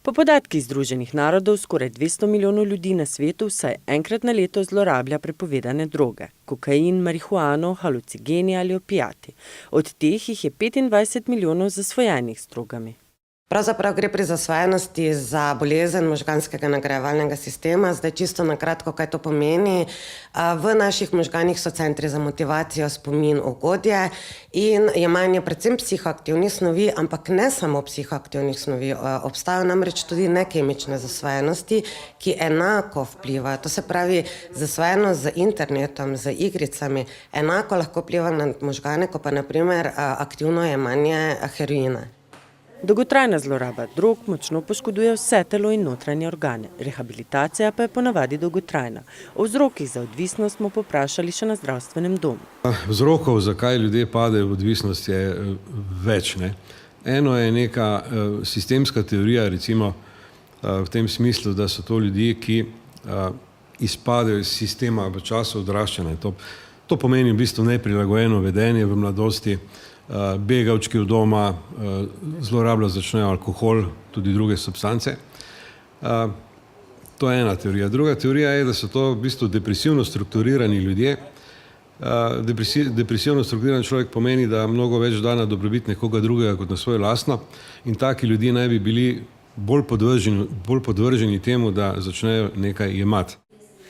Po podatkih Združenih narodov skoraj 200 milijonov ljudi na svetu vsaj enkrat na leto zlorablja prepovedane droge. Kokain, marihuano, halucinogeni ali opijati. Od teh jih je 25 milijonov zasvojenih s drogami. Pravzaprav gre pri zasvojenosti za bolezen možganskega nagrajevalnega sistema. Zdaj čisto na kratko, kaj to pomeni. V naših možganih so centri za motivacijo, spomin, ugodje in jemanje predvsem psihoaktivnih snovi, ampak ne samo psihoaktivnih snovi. Obstajajo namreč tudi nekemične zasvojenosti, ki enako vplivajo. To se pravi, zasvojenost z internetom, z igricami, enako lahko vpliva na možgane, kot pa na primer aktivno jemanje heroina. Dolgotrajna zloraba drog močno poškoduje vse telo in notranje organe. Rehabilitacija pa je ponavadi dolgotrajna. O vzrokih za odvisnost smo povprašali še na zdravstvenem domu. Vzrokov, zakaj ljudje padejo v odvisnost, je več. Eno je neka sistemska teorija, recimo v tem smislu, da so to ljudje, ki izpadejo iz sistema v času odraščanja. To pomeni v bistvu neprilagojeno vedenje v mladosti, begavčki od doma, zlorabljati začnejo alkohol, tudi druge substance. To je ena teorija. Druga teorija je, da so to v bistvu depresivno strukturirani ljudje. Depresivno strukturiran človek pomeni, da mnogo več da na dobrobit nekoga drugega kot na svoje lastno in taki ljudje naj bi bili bolj podvrženi temu, da začnejo nekaj jemati.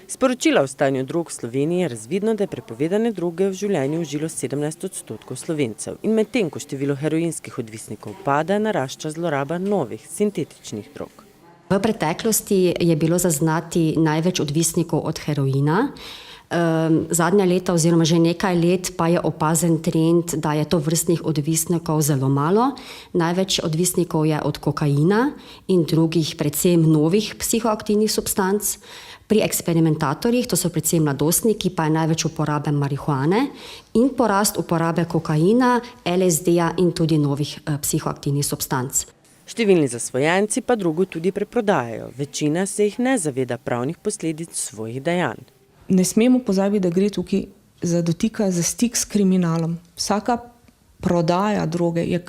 Sporočila o stanju drog v Sloveniji je razvidno, da je prepovedane droge v življenju užilo 17% Slovencev in medtem, ko število heroinskih odvisnikov pada, narašča zloraba novih sintetičnih drog. V preteklosti je bilo zaznati največ odvisnikov od heroina. Zadnja leta oziroma že nekaj let pa je opazen trend, da je to vrstnih odvisnikov zelo malo. Največ odvisnikov je od kokaina in drugih predvsem novih psihoaktivnih substanc. Pri eksperimentatorjih, to so predvsem mladostniki, pa je največ uporabe marihuane in porast uporabe kokaina, LSD-ja in tudi novih psihoaktivnih substanc. Številni zasvojenci pa drogo tudi preprodajajo. Večina se jih ne zaveda pravnih posledic svojih dejanj. Ne smemo pozabiti, da gre tukaj za stik s kriminalom. Vsaka prodaja droge je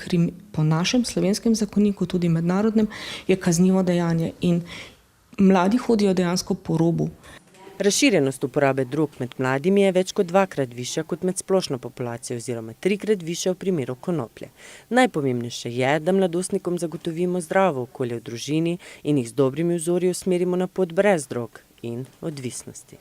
po našem slovenskem zakoniku, tudi mednarodnem, je kaznivo dejanje in mladi hodijo dejansko po robu. Razširjenost uporabe drog med mladimi je več kot 2-krat višja kot med splošno populacijo oziroma 3-krat višja v primeru konoplje. Najpomembnejše je, da mladostnikom zagotovimo zdravo okolje v družini in jih z dobrimi vzorji usmerimo na pot brez drog in odvisnosti.